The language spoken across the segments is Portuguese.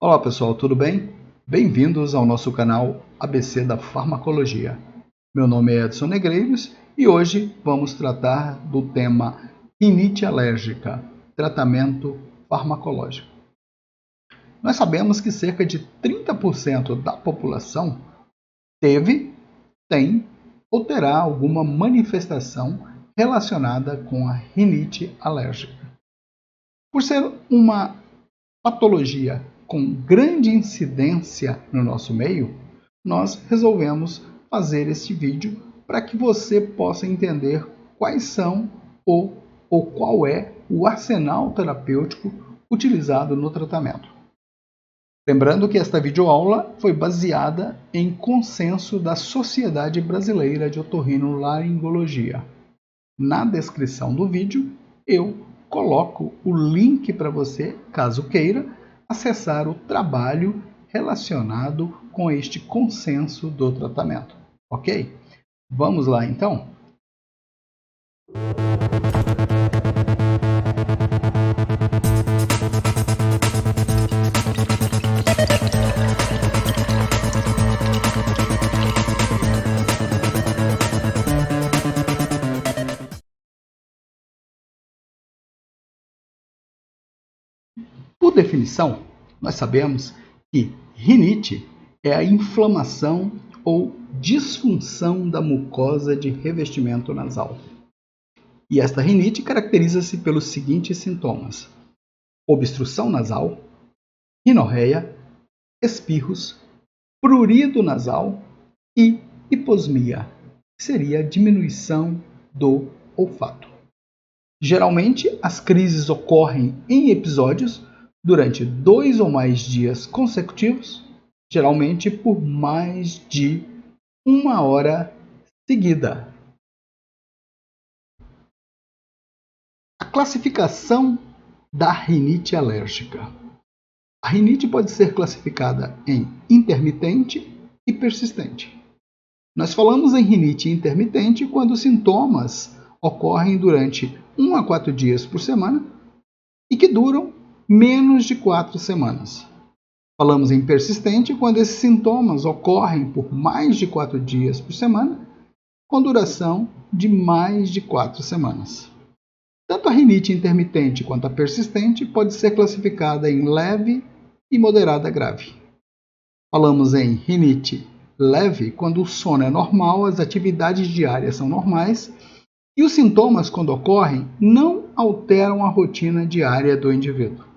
Olá pessoal, tudo bem? Bem-vindos ao nosso canal ABC da Farmacologia. Meu nome é Edson Negreiros e hoje vamos tratar do tema rinite alérgica, tratamento farmacológico. Nós sabemos que cerca de 30% da população tem ou terá alguma manifestação relacionada com a rinite alérgica. Por ser uma patologia com grande incidência no nosso meio, nós resolvemos fazer este vídeo para que você possa entender quais são ou qual é o arsenal terapêutico utilizado no tratamento. Lembrando que esta videoaula foi baseada em consenso da Sociedade Brasileira de Otorrinolaringologia. Na descrição do vídeo, eu coloco o link para você, caso queira, acessar o trabalho relacionado com este consenso do tratamento. Ok? Vamos lá então? Por definição, nós sabemos que rinite é a inflamação ou disfunção da mucosa de revestimento nasal. E esta rinite caracteriza-se pelos seguintes sintomas: obstrução nasal, rinorreia, espirros, prurido nasal e hiposmia, que seria a diminuição do olfato. Geralmente, as crises ocorrem em episódios durante 2 ou mais dias consecutivos, geralmente por mais de 1 hora seguida. A classificação da rinite alérgica. A rinite pode ser classificada em intermitente e persistente. Nós falamos em rinite intermitente quando os sintomas ocorrem durante 1 a 4 dias por semana e que duram menos de 4 semanas. Falamos em persistente quando esses sintomas ocorrem por mais de 4 dias por semana, com duração de mais de 4 semanas. Tanto a rinite intermitente quanto a persistente pode ser classificada em leve e moderada grave. Falamos em rinite leve quando o sono é normal, as atividades diárias são normais e os sintomas, quando ocorrem, não alteram a rotina diária do indivíduo.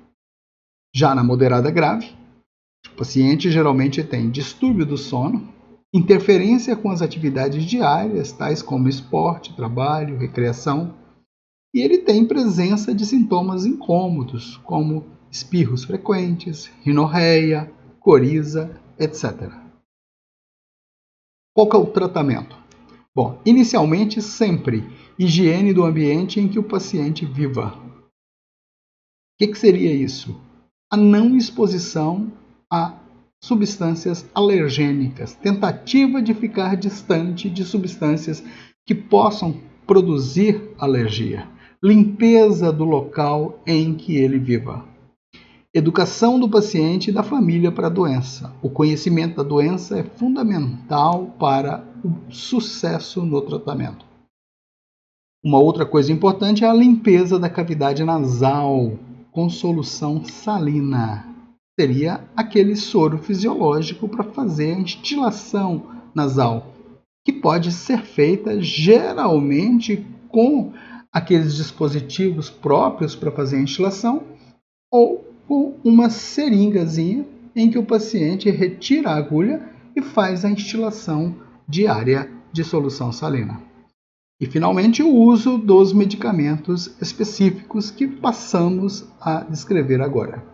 Já na moderada grave, o paciente geralmente tem distúrbio do sono, interferência com as atividades diárias, tais como esporte, trabalho, recreação, e ele tem presença de sintomas incômodos, como espirros frequentes, rinorreia, coriza, etc. Qual que é o tratamento? Bom, inicialmente sempre higiene do ambiente em que o paciente viva. O que seria isso? A não exposição a substâncias alergênicas, tentativa de ficar distante de substâncias que possam produzir alergia, limpeza do local em que ele viva. Educação do paciente e da família para a doença. O conhecimento da doença é fundamental para o sucesso no tratamento. Uma outra coisa importante é a limpeza da cavidade nasal com solução salina. Seria aquele soro fisiológico para fazer a instilação nasal, que pode ser feita geralmente com aqueles dispositivos próprios para fazer a instilação ou com uma seringazinha em que o paciente retira a agulha e faz a instilação diária de solução salina. E, finalmente, o uso dos medicamentos específicos que passamos a descrever agora.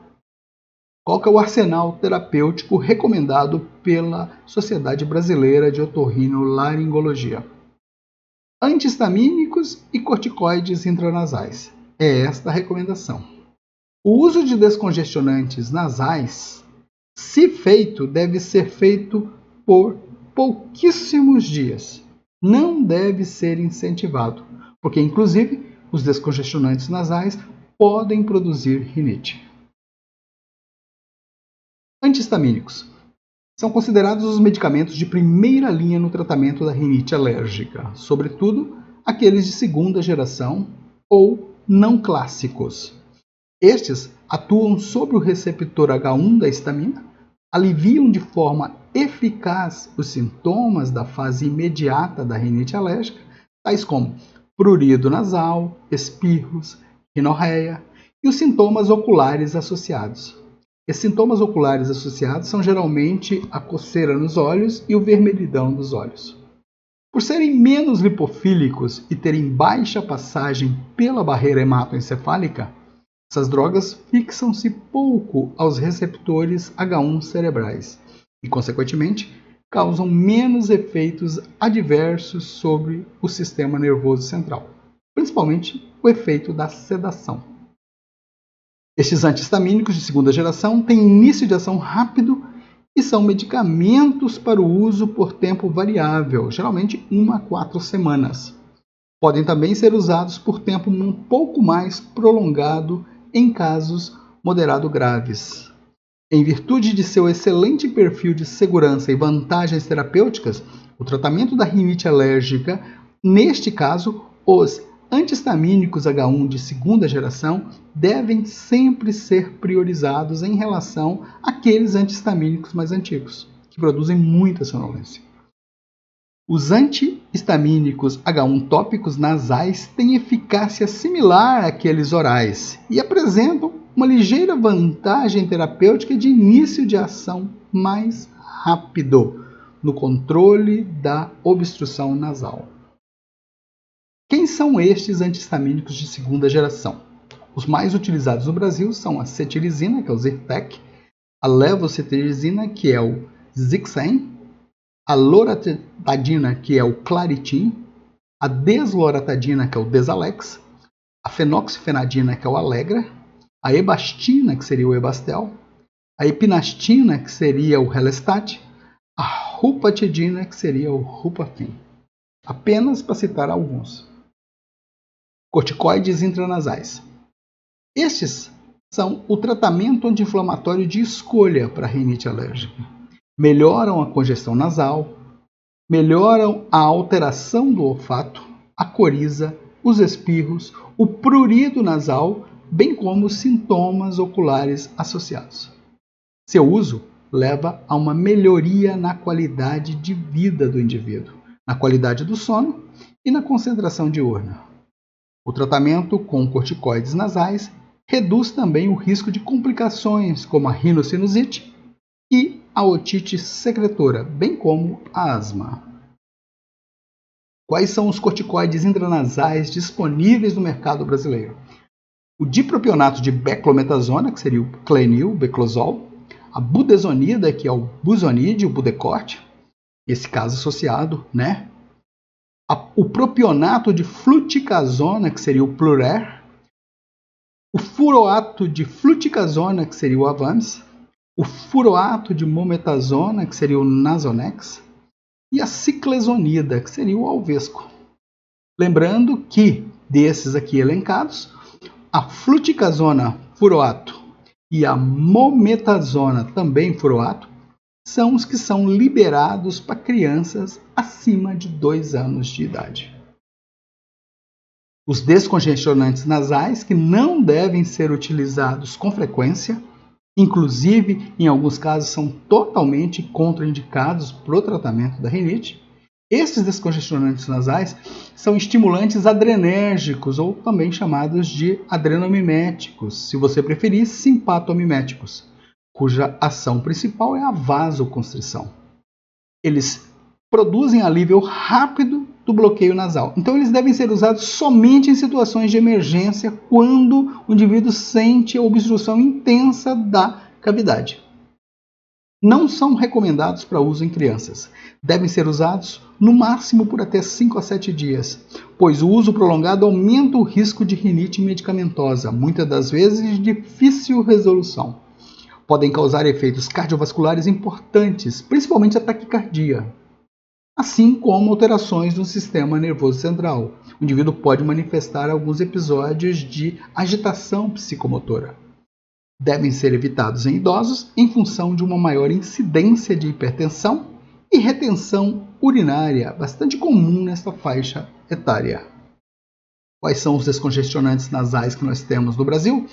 Qual que é o arsenal terapêutico recomendado pela Sociedade Brasileira de Otorrinolaringologia? Antihistamínicos e corticoides intranasais. É esta a recomendação. O uso de descongestionantes nasais, se feito, deve ser feito por pouquíssimos dias. Não deve ser incentivado, porque, inclusive, os descongestionantes nasais podem produzir rinite. Antihistamínicos são considerados os medicamentos de primeira linha no tratamento da rinite alérgica, sobretudo aqueles de segunda geração ou não clássicos. Estes atuam sobre o receptor H1 da histamina, aliviam de forma eficaz os sintomas da fase imediata da rinite alérgica, tais como prurido nasal, espirros, rinorreia e os sintomas oculares associados. Esses sintomas oculares associados são geralmente a coceira nos olhos e o vermelhidão dos olhos. Por serem menos lipofílicos e terem baixa passagem pela barreira hematoencefálica, essas drogas fixam-se pouco aos receptores H1 cerebrais e, consequentemente, causam menos efeitos adversos sobre o sistema nervoso central, principalmente o efeito da sedação. Estes antihistamínicos de segunda geração têm início de ação rápido e são medicamentos para o uso por tempo variável, geralmente 1 a 4 semanas. Podem também ser usados por tempo um pouco mais prolongado em casos moderado graves. Em virtude de seu excelente perfil de segurança e vantagens terapêuticas, o tratamento da rinite alérgica, neste caso, os antihistamínicos H1 de segunda geração devem sempre ser priorizados em relação àqueles antihistamínicos mais antigos, que produzem muita sonolência. Os antihistamínicos H1 tópicos nasais têm eficácia similar àqueles orais e apresentam uma ligeira vantagem terapêutica de início de ação mais rápido no controle da obstrução nasal. Quem são estes antihistamínicos de segunda geração? Os mais utilizados no Brasil são a cetirizina, que é o Zyrtec, a levocetirizina, que é o Zixen, a loratadina, que é o Claritin, a desloratadina, que é o Desalex, a fenoxifenadina, que é o Allegra, a ebastina, que seria o Ebastel, a epinastina, que seria o Helestat, a rupatidina, que seria o Rupafin. Apenas para citar alguns. Corticoides intranasais. Estes são o tratamento anti-inflamatório de escolha para a rinite alérgica. Melhoram a congestão nasal, melhoram a alteração do olfato, a coriza, os espirros, o prurido nasal, bem como os sintomas oculares associados. Seu uso leva a uma melhoria na qualidade de vida do indivíduo, na qualidade do sono e na concentração diurna. O tratamento com corticoides nasais reduz também o risco de complicações como a rinocinusite e a otite secretora, bem como a asma. Quais são os corticoides intranasais disponíveis no mercado brasileiro? O dipropionato de beclometasona, que seria o Clenil, Beclozol, a budesonida, que é o Buzonide, o Budecort, esse caso associado, né? O propionato de fluticasona, que seria o Plurer, o furoato de fluticasona, que seria o Avance, o furoato de mometasona, que seria o Nasonex, e a ciclesonida, que seria o Alvesco. Lembrando que, desses aqui elencados, a fluticasona furoato e a mometasona também furoato são os que são liberados para crianças acima de 2 anos de idade. Os descongestionantes nasais, que não devem ser utilizados com frequência, inclusive em alguns casos são totalmente contraindicados para o tratamento da rinite. Esses descongestionantes nasais são estimulantes adrenérgicos, ou também chamados de adrenomiméticos, se você preferir, simpatomiméticos, cuja ação principal é a vasoconstrição. Eles produzem alívio rápido do bloqueio nasal. Então, eles devem ser usados somente em situações de emergência, quando o indivíduo sente a obstrução intensa da cavidade. Não são recomendados para uso em crianças. Devem ser usados no máximo por até 5 a 7 dias, pois o uso prolongado aumenta o risco de rinite medicamentosa, muitas das vezes de difícil resolução. Podem causar efeitos cardiovasculares importantes, principalmente a taquicardia, assim como alterações no sistema nervoso central. O indivíduo pode manifestar alguns episódios de agitação psicomotora. devem ser evitados em idosos em função de uma maior incidência de hipertensão e retenção urinária, bastante comum nesta faixa etária. Quais são os descongestionantes nasais que nós temos no Brasil?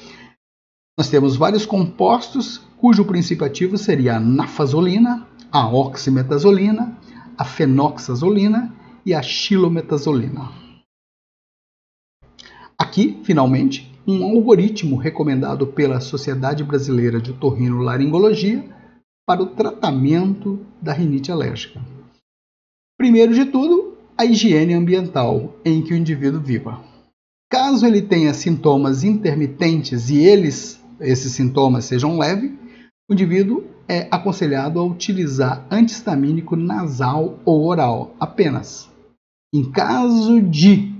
Nós temos vários compostos cujo princípio ativo seria a nafazolina, a oximetazolina, a fenoxazolina e a xilometazolina. Aqui, finalmente, um algoritmo recomendado pela Sociedade Brasileira de Otorrinolaringologia para o tratamento da rinite alérgica. Primeiro de tudo, a higiene ambiental em que o indivíduo viva. Caso ele tenha sintomas intermitentes e esses sintomas sejam leves, o indivíduo é aconselhado a utilizar anti-histamínico nasal ou oral apenas. Em caso de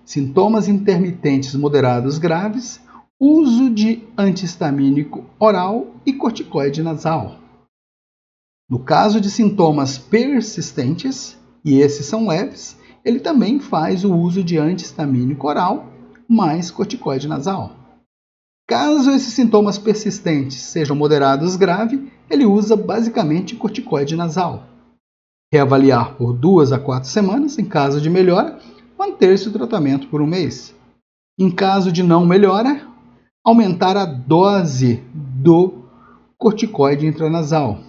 sintomas intermitentes moderados graves, uso de anti-histamínico oral e corticoide nasal. No caso de sintomas persistentes, e esses são leves, ele também faz o uso de anti-histamínico oral mais corticoide nasal. Caso esses sintomas persistentes sejam moderados graves, ele usa basicamente corticoide nasal. Reavaliar por 2 a 4 semanas, em caso de melhora, manter-se o tratamento por 1 mês. Em caso de não melhora, aumentar a dose do corticoide intranasal.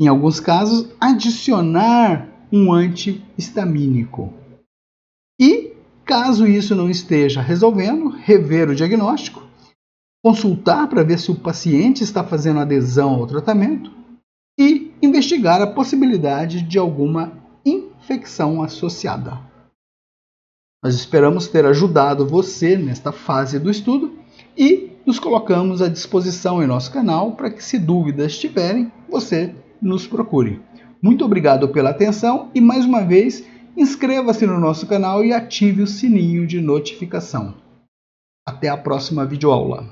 Em alguns casos, adicionar um anti-histamínico. E, caso isso não esteja resolvendo, rever o diagnóstico, consultar para ver se o paciente está fazendo adesão ao tratamento e investigar a possibilidade de alguma infecção associada. Nós esperamos ter ajudado você nesta fase do estudo e nos colocamos à disposição em nosso canal para que, se dúvidas tiverem, você nos procure. Muito obrigado pela atenção e, mais uma vez, inscreva-se no nosso canal e ative o sininho de notificação. Até a próxima videoaula.